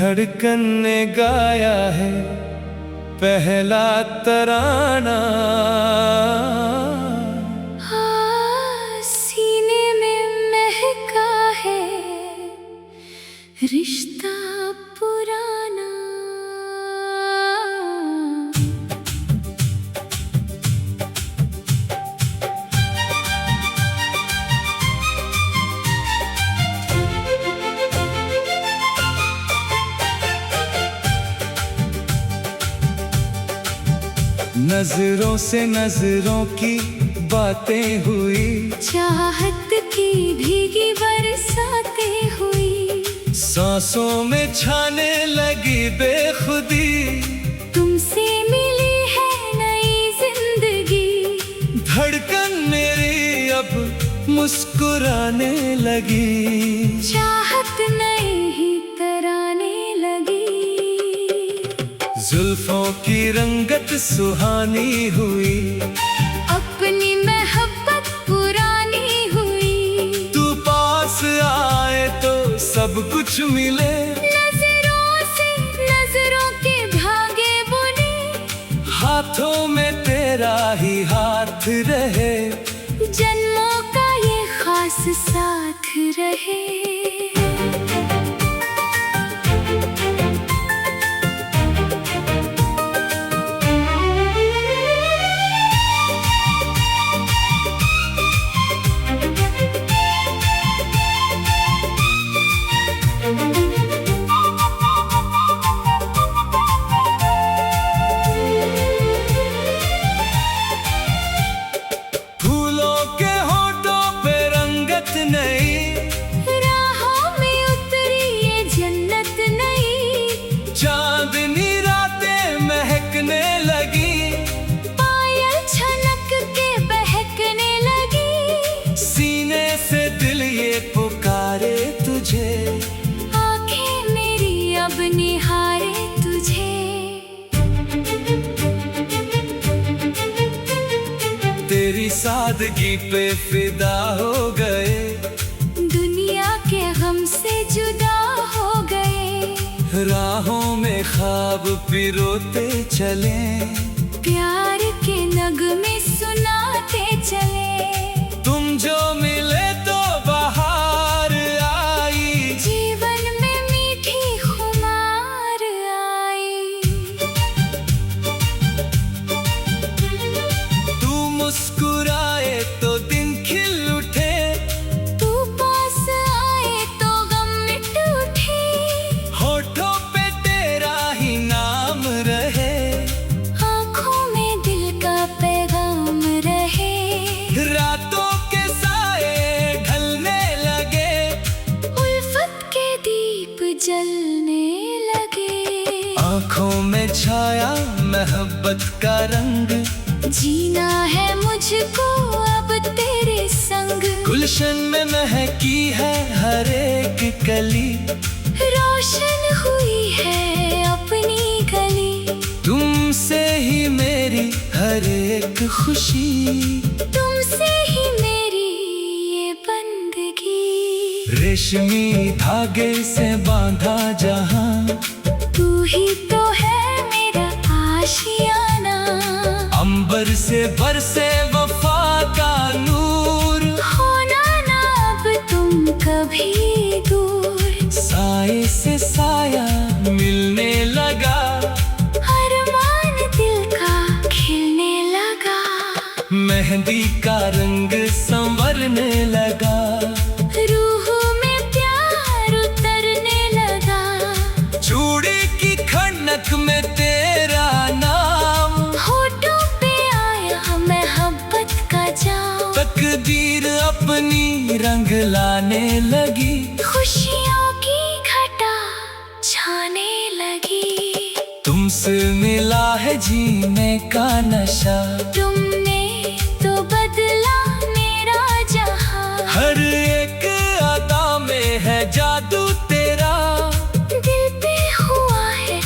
धड़कन ने गाया है पहला तराना। सीने में महका है रिश्ता पुराना। नजरों से नजरों की बातें हुई, चाहत की भीगी बरसातें हुई, सांसों में छाने लगी बेखुदी। तुमसे मिली है नई जिंदगी, धड़कन मेरी अब मुस्कुराने लगी, चाहत नई ही तराने लगी। जुल्फों की रंगत सुहानी हुई, अपनी मोहब्बत पुरानी हुई। तू पास आए तो सब कुछ मिले, नजरों से नजरों के धागे बुने, हाथों में तेरा ही हाथ रहे, जन्मों का ये खास साथ रहे। राहों में उतरी ये जन्नत नई, चांदनी रातें महकने लगी, पायल छलक के बहकने लगी। सीने से दिल ये पुकारे तुझे, आंखें मेरी अब निहारे तुझे। तेरी सादगी पे फिदा हो गए, दुनिया के गम से जुदा हो गए। राहों में ख्वाब पिरोते चले, प्यार के नगमे सुनाते चले। तुम जो मिले तो बहार आई, जीवन में मीठी खुमार आई। तू मुस्कुराए तो दिन खिल उठे, तू पास आए तो गम मिट उठे। होठों पे तेरा ही नाम रहे, आँखों में दिल का पैगाम रहे। रातों के साए ढलने लगे, उल्फत के दीप जलने लगे। आँखों में छाया मोहब्बत का रंग, जीना है मुझको अब तेरे संग। गुलशन में महकी है हर एक कली, रोशन हुई है अपनी गली। तुमसे ही मेरी हर एक खुशी, तुमसे ही मेरी ये बंदगी। रेशमी धागे से बांधा जहां, तू ही तो है मेरा आशियाना। अंबर से बरसे वफा का नूर, होना ना अब तुम कभी दूर। साए से साया मिलने लगा, अरमान दिल का खिलने लगा। मेहंदी का रंग संवरने लगा, रूह में प्यार उतरने लगा। चूड़ी की खनक में तेरा नाम, होठों पे आया मोहब्बत का जाम। तकदीर अपनी रंग लाने लगी, खुशियों की घटा छाने लगी। तुमसे मिला है जीने का नशा, तुमने तो बदला मेरा जहां। हर एक अदा में है जादू तेरा, दिल पे हुआ है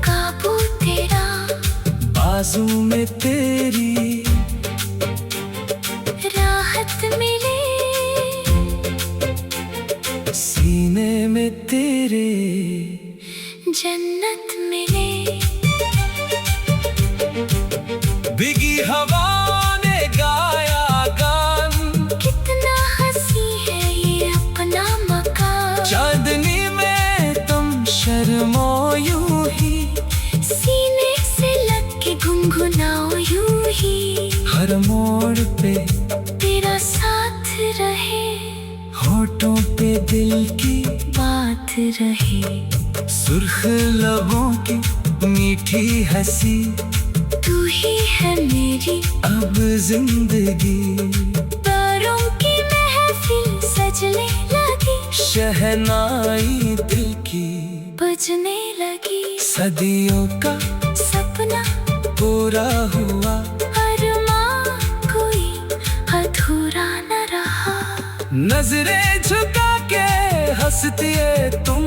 काबू तेरा। बाजू में तेरी राहत मिले, सीने में तेरे जन्नत मिले। भीगी हवा ने गाया गान, कितना हंसी है ये अपना मकान। चांदनी में तुम शर्मो यूं ही, सीने से लग के गुनगुनाओ यूं ही। हर मोड़ पे तेरा साथ रहे, होठों पे दिल की बात रहे। सुर्ख लबों की मीठी हंसी, तू ही है मेरी अब जिंदगी। तारों की महफिल सजने लगी, शहनाई दिल की बजने लगी। सदियों का सपना पूरा हुआ, अरमां कोई अधूरा न रहा। नजरें झुका के हंसती है तुम,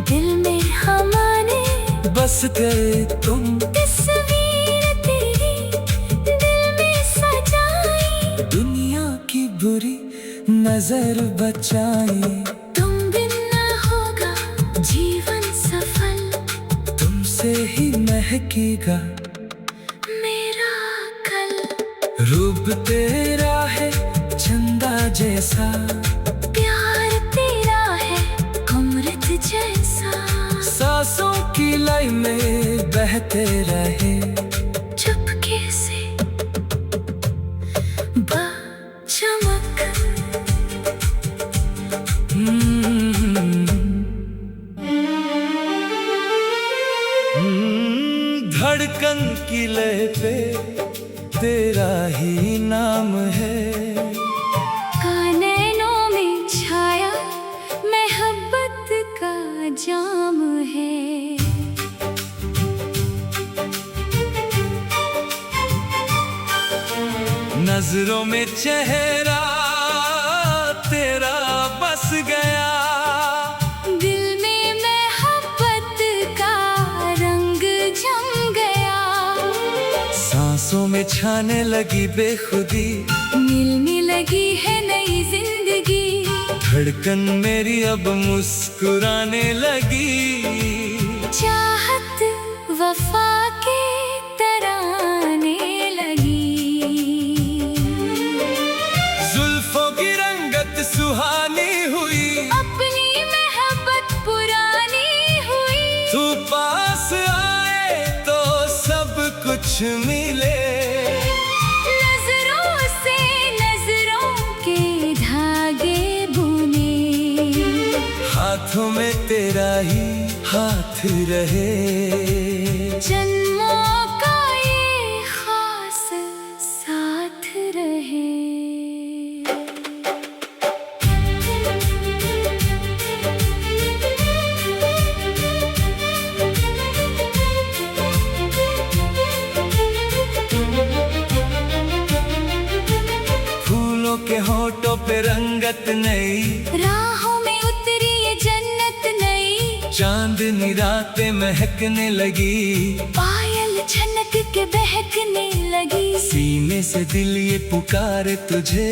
दिल में हमारे बस गए तुम। तस्वीर तेरी दिल में सजाई, दुनिया की बुरी नजर बचाई। तुम बिन न होगा जीवन सफल, तुमसे ही महकेगा मेरा कल। रूप तेरा है चंदा जैसा, प्यार तेरा है अमृत जैसा। सांसों की लय में बहते रहे, चुपके से चमक। धड़कन की लय पे तेरा ही नाम है। कानैनों में छाया मोहब्बत का जाम है। नजरों में चेहरा तेरा बस गया, दिल में मोहब्बत का रंग जम गया। सांसों में छाने लगी बेखुदी, मिलने लगी है नई जिंदगी। धड़कन मेरी अब मुस्कुराने लगी। चाहत वफा के तराने लगी, जुल्फों की रंगत सुहानी हुई, अपनी मोहब्बत पुरानी हुई। तू पास आए तो सब कुछ मिले। नजरों से नजरों के धागे बुने, हाथों में तेरा ही हाथ रहे। जन्मों का ये खास साथ रहे। फूलों के होठों पे रंगत नई, राहों में उतरी ये जन्नत नई। चांदनी रातें महकने लगी, पायल छनक के बहकने लगी। सीने से दिल ये पुकारे तुझे,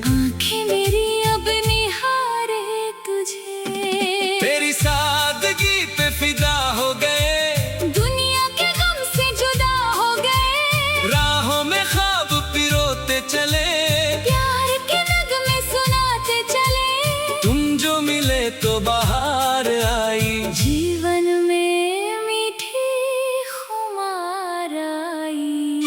आंखें मेरी अब निहारे तुझे। तेरी सादगी पे फिदा हो गए, दुनिया के गम से जुदा हो गए। राहों में ख्वाब पिरोते चले, प्यार के नगमे सुनाते चले। तुम जो मिले तो बाहर आई। जीवन में मीठी खुमार आई।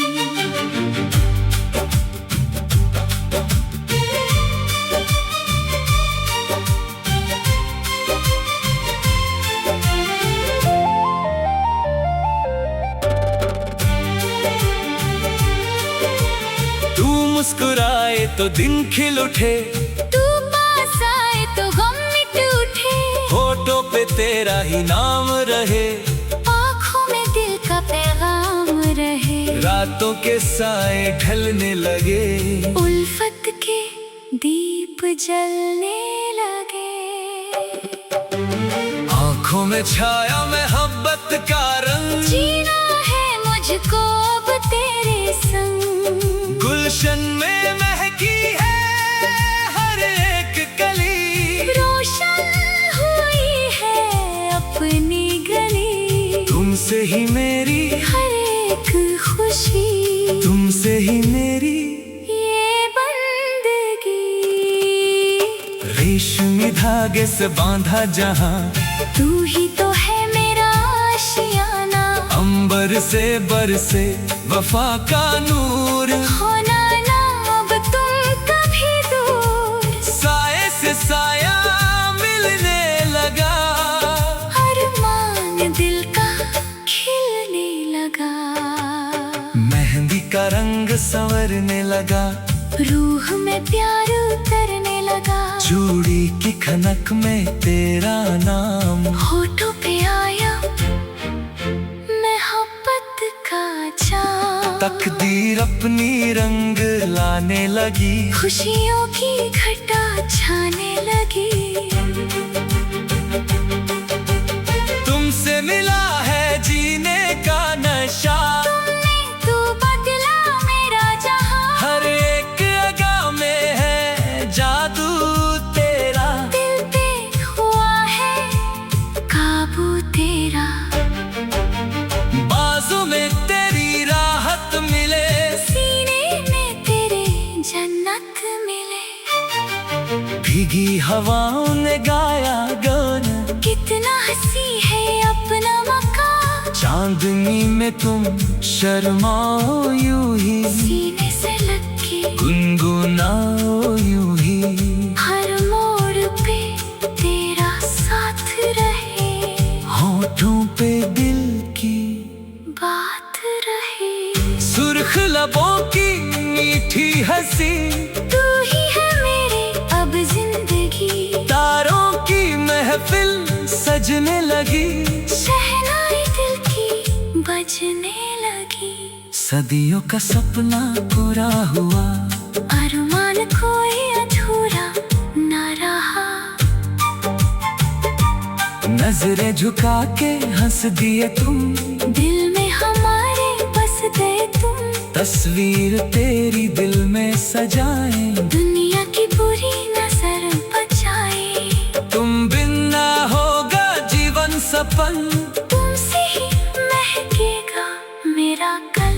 तू मुस्कुराए तो दिन खिल उठे, तू पास आए तो गम मिट उठे। होठों पे तेरा ही नाम रहे, आँखों में दिल का पैगाम रहे। रातों के साए ढलने लगे, उल्फत के दीप जलने लगे। आँखों में छाया मोहब्बत का रंग, जीना है मुझको अब तेरे संग। गुलशन में महकी है हर एक कली, रोशन हुई है अपनी गली। तुमसे ही मेरी हर एक खुशी, तुमसे ही मेरी ये बंदगी। रेशमी धागे से बांधा जहां, तू ही तो है मेरा आशियाना। अंबर से बरसे वफा का नूर, होना ना अब तुम कभी दूर। साए से साया मिलने लगा, अरमान दिल का खिलने लगा। मेहंदी का रंग संवरने लगा, रूह में प्यार उतरने लगा। चूड़ी की खनक में तेरा नाम, होठों पे आया मोहब्बत का चाँद। तकदीर अपनी रंग लाने लगी, खुशियों की घटा छाने लगी। तुमसे मिला है जीने का नशा, तुमने तो बदला मेरा जहां। हर एक अगा में है जादू तेरा, दिल पे हुआ है काबू तेरा। बाजू में तेरी राहत मिले, सीने में तेरे जन्नत मिले। भीगी हवाओं ने गाया गाना, कितना हंसी है अपना मकान। चांदनी में तुम शर्माओ यूं ही, सीने से लग के गुनगुनाओ यूं ही। हर मोड़ पे तेरा साथ रहे, होठों पे दिल की बात रहे। सुर्ख लबों की मीठी हंसी, तू ही है मेरे अब जिंदगी। तारों की महफिल सजने लगी, शहनाई दिल की बजने लगी। सदियों का सपना पूरा हुआ, अरमान कोई अधूरा न रहा। नजरें झुका के हंस दिए तुम, दिल में हमारे बस गए तुम। तस्वीर तेरी दिल में सजाए, दुनिया की बुरी नजर बचाए। तुम बिन ना होगा जीवन सफल, तुमसे ही महकेगा मेरा कल।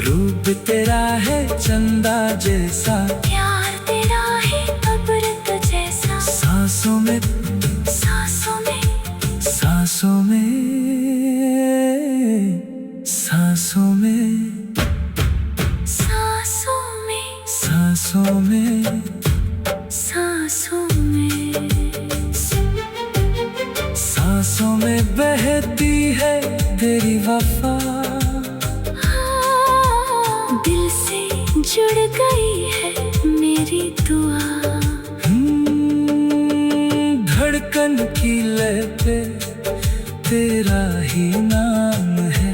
रूप तेरा है चंदा जैसा, प्यार तेरा है अमृत जैसा। सांसों में सांसों में सांसों में सांसों में सांसों में सांसों में सांसों में सांसों में बहती है तेरी वफा। दिल से जुड़ गई है मेरी दुआ। धड़कन की लय पे तेरा ही नाम है,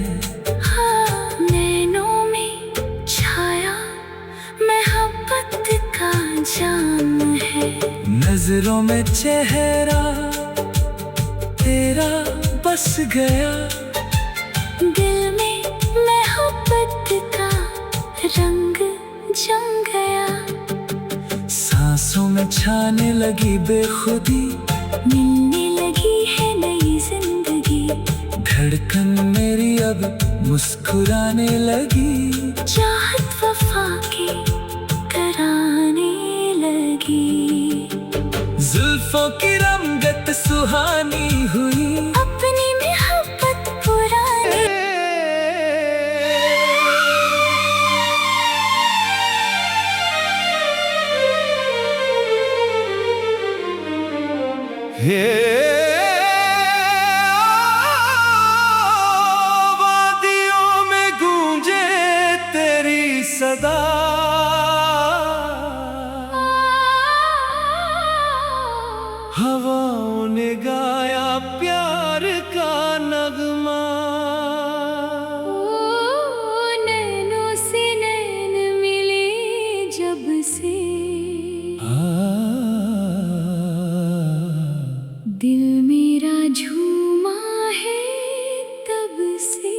नैनों में छाया मोहब्बत का जाम है। नजरों में चेहरा तेरा बस गया, दिल में मोहब्बत का रंग जम गया। सांसों में छाने लगी बेखुदी, मिलने लगी है नई जिंदगी। धड़कन मेरी अब मुस्कुराने लगी, चाहत वफा की कराने लगी। जुल्फों की रंगत सुहानी हुई, अपनी मोहब्बत पुरानी। वादियों में गूंजे तेरी सदा, हवाओं ने गाया प्यार का नगमा। नैनों से नैन मिले जब से, दिल मेरा झूमा है तब से।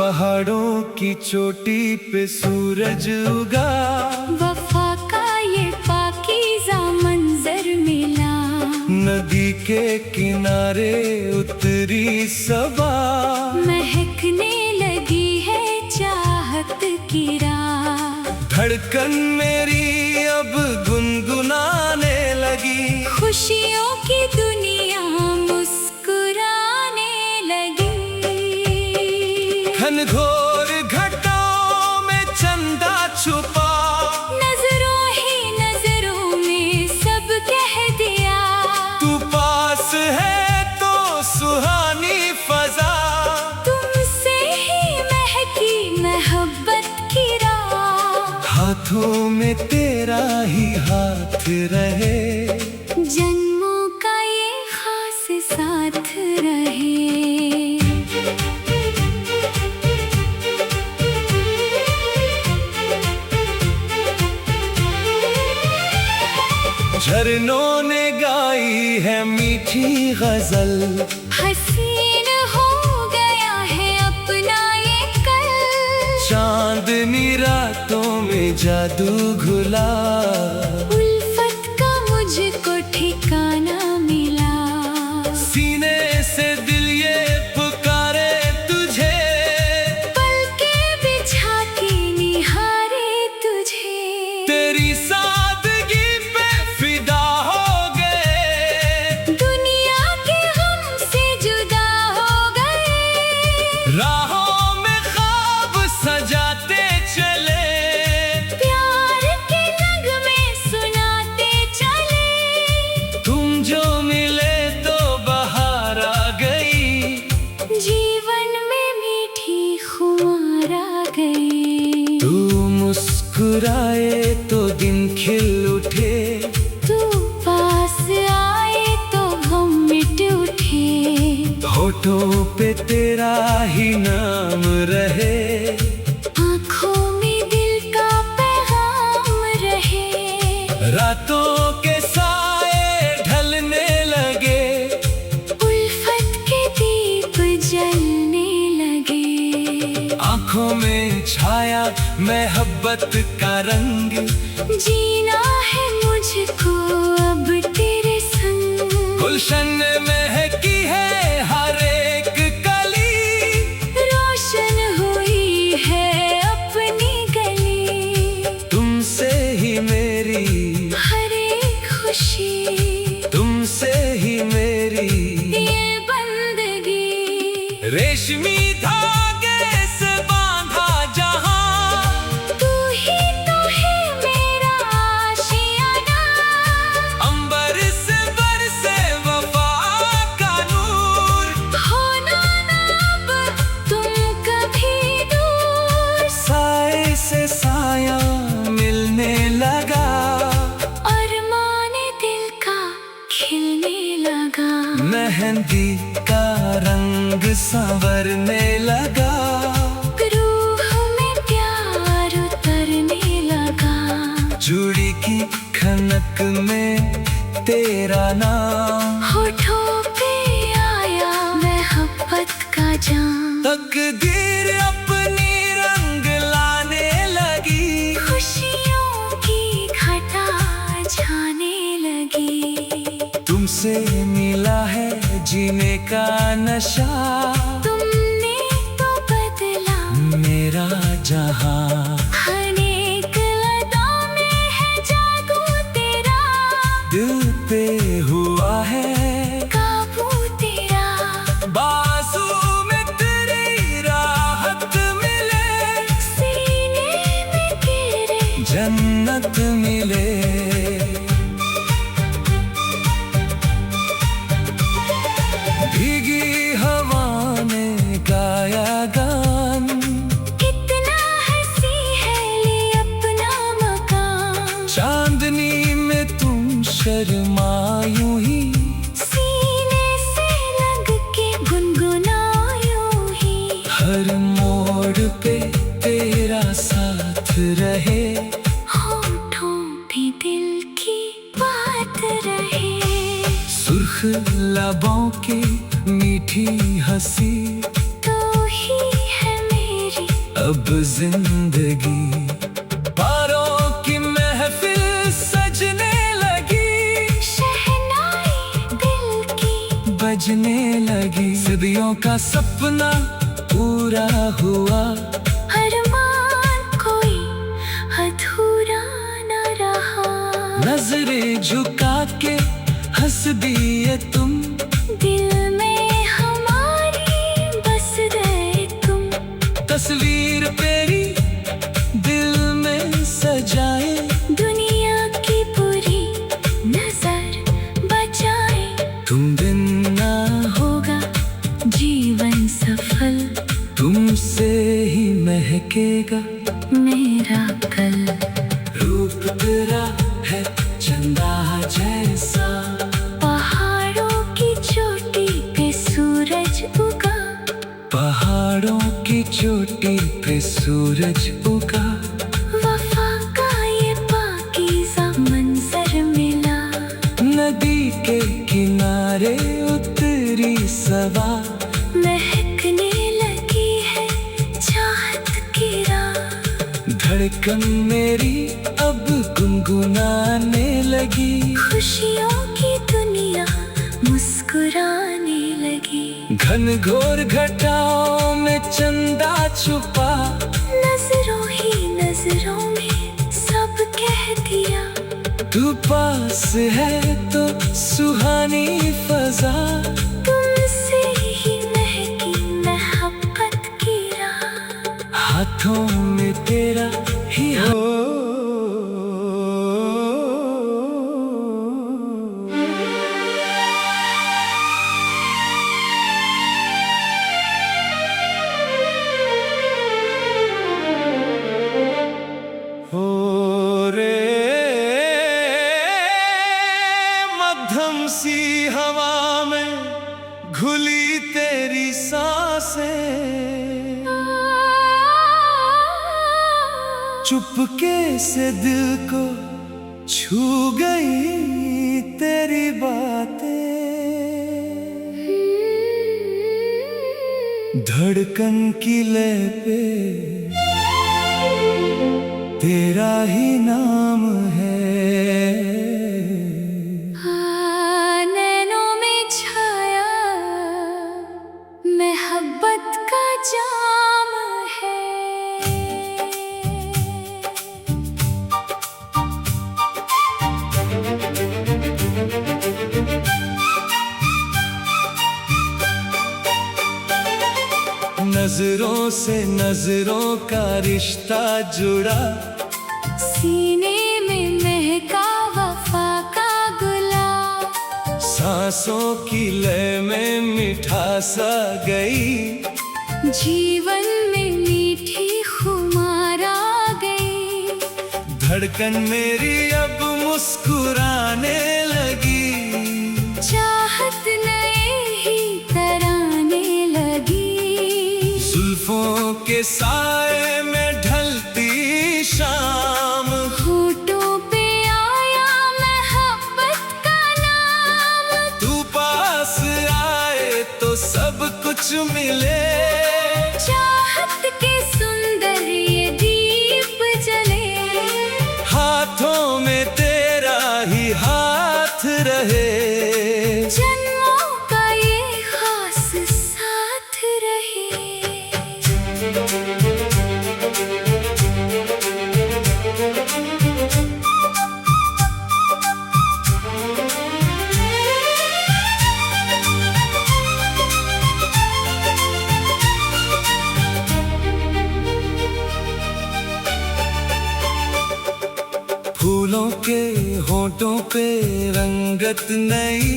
पहाड़ों की चोटी पे सूरज उगा, वफा का ये पाकीज़ा मंजर मिला। नदी के किनारे उतरी सबा, महकने लगी है चाहत की राह। धड़कन मेरी अब गुनगुनाने लगी, खुशियों की दुनिया मुस्कुराने लगी। घनघोर घटाओं में चंदा छुपा, नजरों ही नजरों में सब कह दिया। तू पास है तो सुहानी फजा, तुमसे ही महकी मोहब्बत की राह। हाथों में तेरा ही हाथ रहे, जन्मों का ये खास साथ रहे। झरनों ने गाई है मीठी गजल, हसीन हो गया है अपना ये कल। चांदनी रातों में जादू घुला, उल्फत का मुझको ठिकाना मिला। सीने से दिल ये पुकारे तुझे, पलके बिछा के निहारे तुझे। तेरी सादगी पे फिदा हो गए, दुनिया के गम से जुदा हो गए। राहों में ख्वाब सजाते चले, प्यार के नगमे सुनाते चले। तुम जो मिले तो बहार आ गई, जीवन में मीठी खुमार आ गई। तू मुस्कुराए तो दिन खिल उठे, तू पास आए तो गम मिट उठे। होठों पे तेरा ही नाम रहे, आँखों में दिल का पैगाम रहे। रातों के साए ढलने लगे, उल्फत के दीप जलने लगे। आंखों में छाया मोहब्बत का रंग, जीना है मुझको अब तेरे संग। गुलशन महकी है हर एक कली, रोशन हुई है अपनी गली। तुमसे ही मेरी, हर एक खुशी, तुमसे ही मेरी। ये बंदगी। रेशमी धागे से बांधा जहां, तू ही तो है मेरा आशियाना। अंबर से बरसे वफा का नूर, होना ना अब तुम कभी दूर। साए से साया मिलने लगा, अरमान दिल का खिलने लगा। मेहंदी का रंग संवरने लगा, रूह में प्यार उतरने लगा। चूड़ी की खनक में तेरा नाम, होठों पे आया मोहब्बत का जाम। तकदीर अपनी रंग लाने लगी, खुशियों की घटा जाने लगी। तुमसे मिला है जीने का नशा, तुमने तो बदला मेरा जहां। हर एक लदा में है जादू तेरा। दिल पे हुआ है काबू तेरा। बाजू में तेरी राहत मिले, सीने में तेरे जन्नत मिले। भीगी हवा ने गाया गान, कितना हंसी है ले अपना मकान। चांदनी में तुम शर्मायूं ही, सीने से लग के गुनगुनायूं ही। हर मोड़ पे तेरा साथ रहे, होठों पे दिल की बात रहे। सुर्ख लबों की मीठी हंसी, तू ही है मेरा अब जिंदगी। पारों की महफिल सजने लगी, शहनाई दिल की बजने लगी। सदियों का सपना पूरा हुआ, अरमान कोई अधूरा न रहा। नजरें झुका के हंस दिए तुम, दिल में हमारी बस गए तुम। तस्वीर तेरी दिल में सजाए, दुनिया की बुरी नजर बचाए। तुम बिन ना होगा जीवन सफल, तुमसे ही महकेगा मेरा कल। रूप तेरा है चंदा जैसा, पहाड़ों की चोटी पे सूरज उगा। पहाड़ों की चोटी पे सूरज उगा। वफा का ये पाकीज़ा मंजर मिला, नदी के किनारे उतरी सवा, महकने लगी है चाहत की राह। धड़कन मेरी अब गुनगुनाने लगी, खुशियों की दुनिया मुस्कुराने लगी। घनघोर घटाओं में चंदा छुपा, नजरों ही नजरों में सब कह दिया। तू पास है तो सुहानी फजा, तुमसे ही महकी मोहब्बत की राह। हाथों में तेरा ही हाथ। हो रे मध्यम सी हवा में घुली तेरी सांसें, चुपके से दिल को छू गई तेरी बातें। धड़कन की लय पे तेरा ही नाम है, नैनों में छाया मोहब्बत का जाम है। नजरों से नजरों का रिश्ता जुड़ा, सीने में महका वफा का गुलाब। सांसों की लय में मिठास आ गई, जीवन में मीठी खुमार आ गई। धड़कन मेरी अब मुस्कुराने लगी, चाहत नए ही तराने लगी। जुल्फों के साए में ढलती शाम, होठों पे आया मोहब्बत का नाम। तू पास आए तो सब कुछ मिले, चाहत के सुंदर ये दीप जले। हाथों में तेरा ही हाथ रहे, जन्मों का ये खास साथ रहे। फूलों के होठों पे रंगत नई,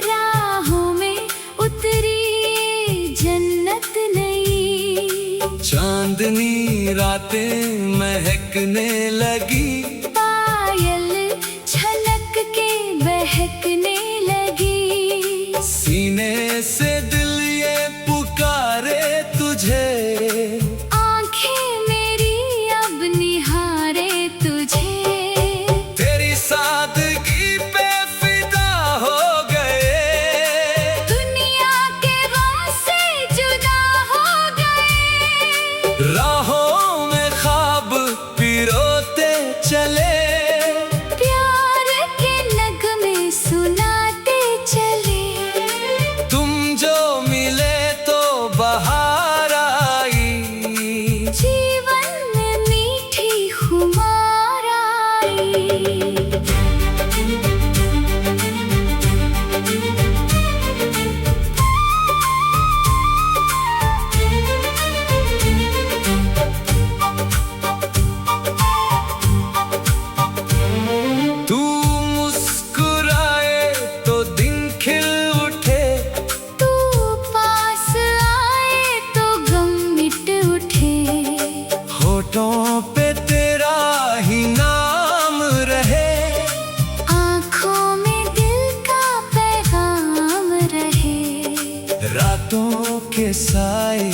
राहों में उतरी जन्नत नई। चांदनी रातें महकने लगी, पायल छलक के बहकने लगी। सीने से दिल ये पुकारे तुझे, आंखें मेरी अब निहारे तुझे। तेरी सादगी पे फिदा हो गए, दुनिया के गम से जुदा हो गए। राहों के साए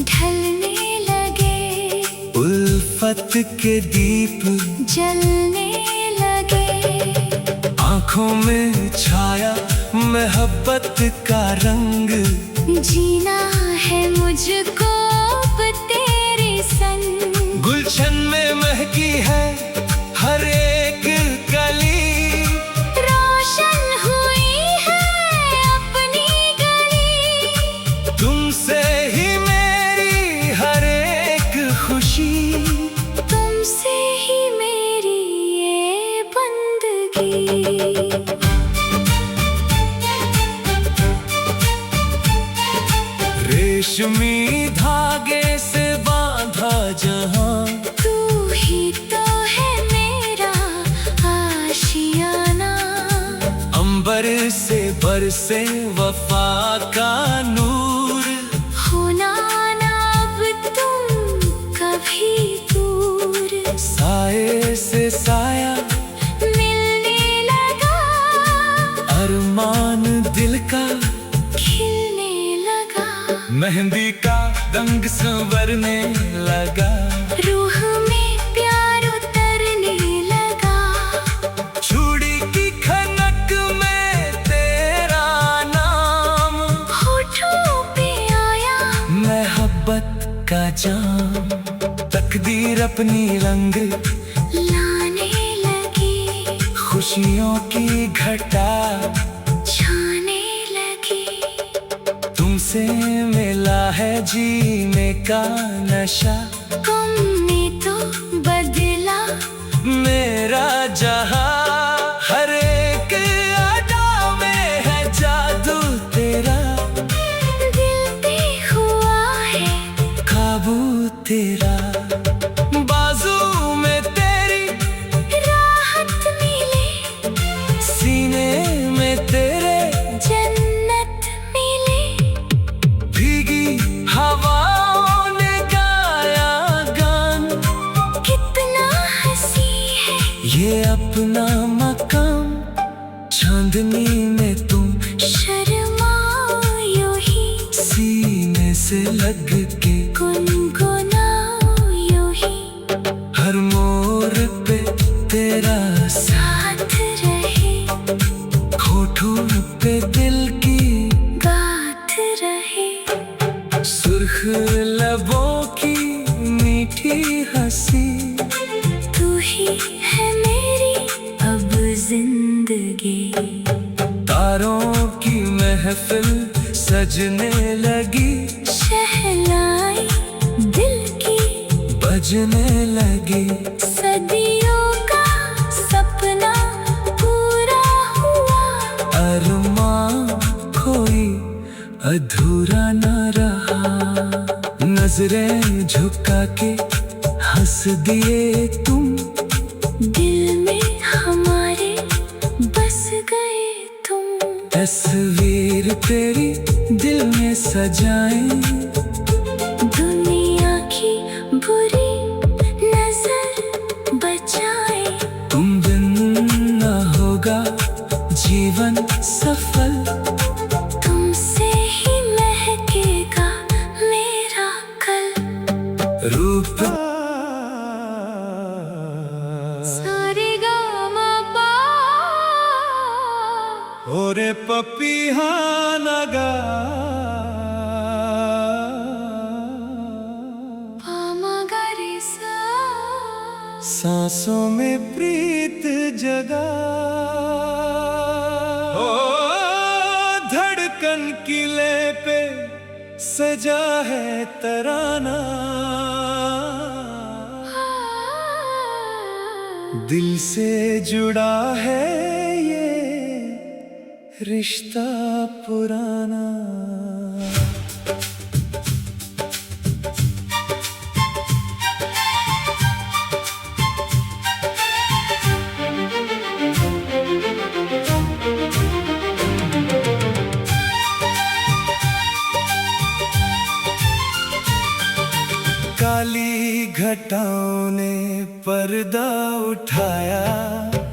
ढलने लगे, उल्फत के दीप जलने लगे। आँखों में छाया मोहब्बत का रंग, जीना है मुझको अब तेरे संग। गुलशन में महकी है हर एक कली, रोशन हुई है अपनी गली। तुमसे ही मेरी हर एक खुशी, तुमसे ही मेरी ये बंदगी। रेशमी धागे से बांधा जहां, तू ही तो है मेरा आशियाना। अंबर से बरसे वफा का नूर, होना ना अब तुम कभी दूर। साए से साया मिलने लगा, अरमान दिल का खिलने लगा। मेहंदी का रंग संवरने लगा, रूह में प्यार उतरने लगा। चूड़ी की खनक में तेरा नाम, होठों पे आया मोहब्बत का जाम। तकदीर अपनी रंग लाने लगी, खुशियों की घटा छाने लगी। तुमसे मिला है जीने का नशा, तुमने तो बदला मेरा जहां। हर एक अदा में है जादू तेरा, दिल पे हुआ है काबू तेरा। बाजू में तेरी राहत मिले, सीने में तेरे जन्नत मिले। भीगी हवाओं ने गाया गान, कितना हंसी है ये अपना मकाम। चांदनी में तुम शर्माओ ही, सीने से लग के गुनगुनाओ यूं ही। हर मोड़ पे तेरा साथ रहे, होठों पे दिल की बात रहे। सुर्ख लबों की मीठी हंसी, तू ही है मेरी अब जिंदगी। तारों की महफिल सजने लगी, शहनाई दिल की बजने लगी। सदियों का सपना पूरा हुआ, अरमान कोई अधूरा न रहा। नजरें झुका के हंस दिए तुम, दिल में हमारे बस गए तुम। तस्वीर तेरी दिल में सजाए, दुनिया की बुरी नजर बचाए। तुम बिन न होगा जीवन सफल, तुमसे ही महकेगा मेरा कल। रूप सारे गामा पा, ओरे पपीहा नगा, पामा गरे सा। सांसों में प्रीत जगा। ओ धड़कन किले पे सजा है तराना, दिल से जुड़ा है ये रिश्ता पुराना। काली घटाओं ने पर्दा उठाया,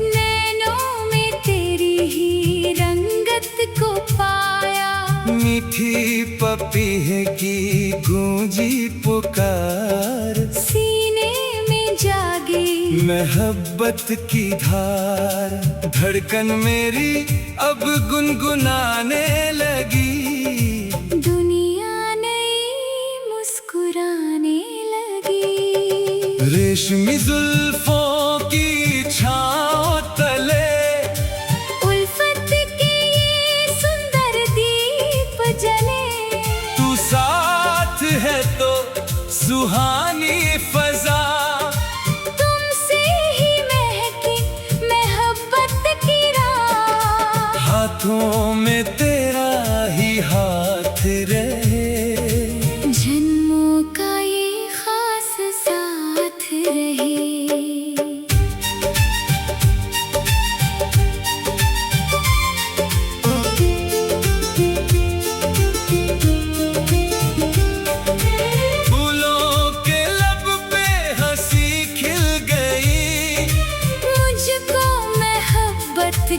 नैनों में तेरी ही रंगत को पाया। मीठी मीठी पपीहे की गूंजी पुकार, सीने में जागी मोहब्बत की धार। धड़कन मेरी अब गुनगुनाने लगी, दुनिया नई मुस्कुराने लगी। रेशमी जुल्फों की छाँव तले उल्फत के ये सुंदर दीप जले। तू साथ है तो सुहानी फजा, तुमसे ही महकी मोहब्बत की राह। हाथों में तेरा ही हाथ रहे, जन्मों का ये खास साथ रहे।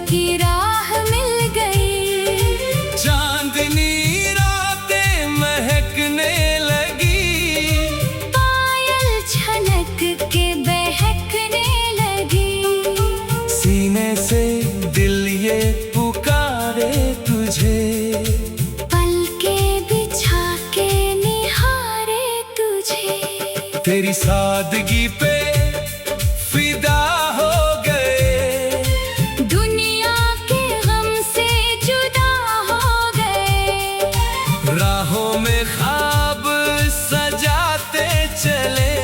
की राह मिल गई, चांदनी रातें महकने लगी, पायल छनक के बहकने लगी। सीने से दिल ये पुकारे तुझे, पलके बिछा के निहारे तुझे। तेरी सादगी पे फिदा हो गए, दुनिया के गम से जुदा हो गए। राहों में ख्वाब सजाते चले,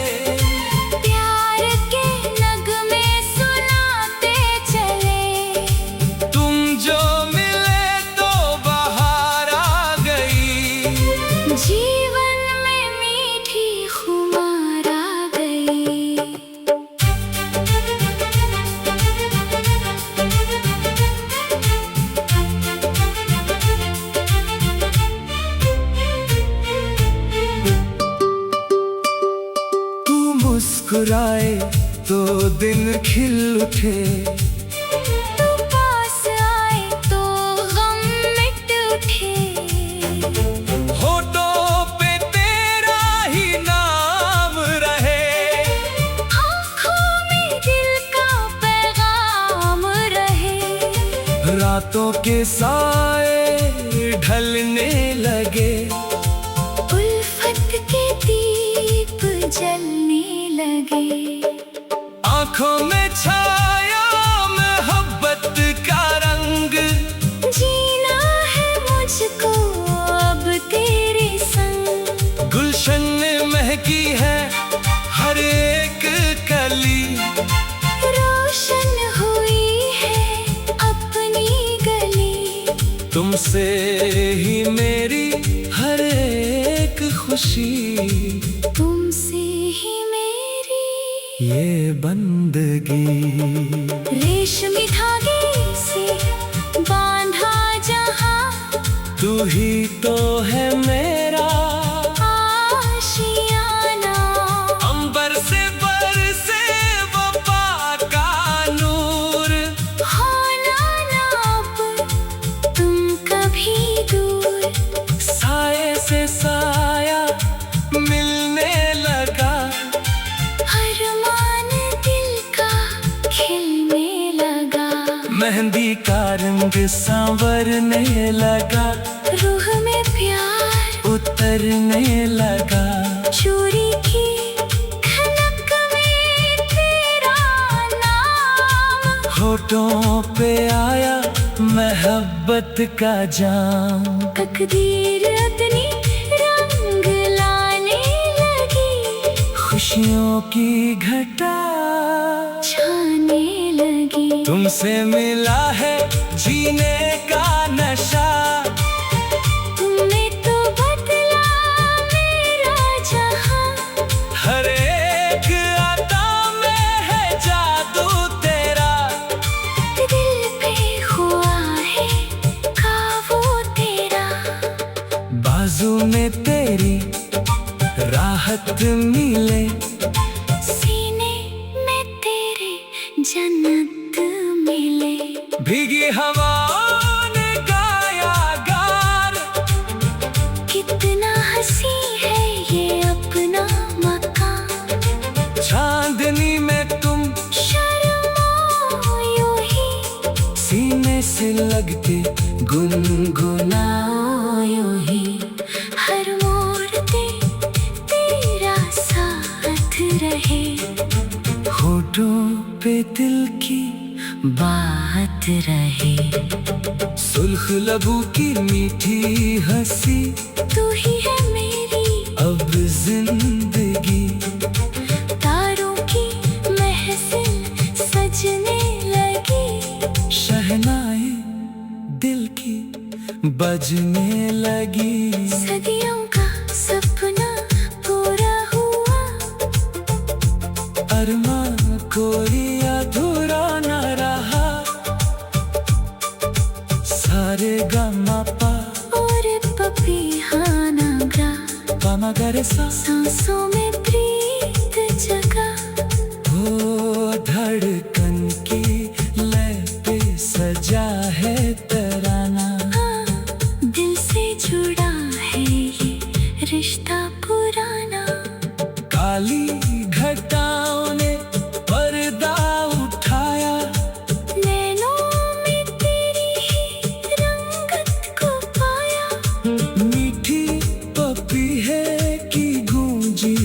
प्यार के नगमे सुनाते चले। तुम जो मिले तो बहार आ गई, जीवन में मीठी खुमार आ गई। मुस्कुराए तो दिल खिल उठे, तू पास आए तो गम मिट उठे। होठों पे तेरा ही नाम रहे, आँखों में दिल का पैगाम रहे। रातों के साए ढलने लगे, उल्फत के दीप जलने लगे। आँखों में छाया मोहब्बत का रंग, जीना है मुझको अब तेरे संग। गुलशन महकी है हर एक कली, रोशन हुई है अपनी गली। तुमसे ही मेरी हर एक खुशी, तुमसे ही मेरी ये बंदगी। रेशमी धागे से बांधा जहां, तू ही तो है मेरा आशियाना। अंबर से बरसे वफा का नूर, होना ना अब तुम कभी दूर। साए से साया मिलने लगा, अरमान दिल का खिलने लगा। मेहंदी का रंग संवरने लगा, रूह में प्यार उतरने लगा। चोरी की खनक में तेरा नाम, होठों पे आया मोहब्बत का जाम। तकदीर अपनी रंग लाने लगी, खुशियों की घटा छाने लगी। तुमसे मिला है जीने का नशा, तुमने तो बदला मेरा जहां। हर एक अदा में है जादू तेरा, दिल पे हुआ है काबू तेरा। बाजू में तेरी राहत मिले, सीने में तेरे जन्नत मिले। भीगी हवाओं ने गाया गार, लग के गुनगुनायो ही। हर मोड़ पे तेरा साथ रहे, होठों पे दिल की बात रहे। सुल्ख लबों की मीठी हंसी, तू ही है मेरी अब जिंदगी। तारों की महफिल सजने लगी, शहनाई दिल की बजने लगी। सदियों का सपना पूरा हुआ, अरमान कोई अधूरा न रहा। सारे गमा पा और पपीहाना गा, पामा गरे सा। सांसों में प्रीत जगा, हो धड़कन की लय पे सजा है तराना। हाँ, दिल से जुड़ा है ये रिश्ता पुराना। काली घटाओं ने पर्दा उठाया, नैनों में तेरी ही रंगत को पाया। मीठी पपी है की गूंजी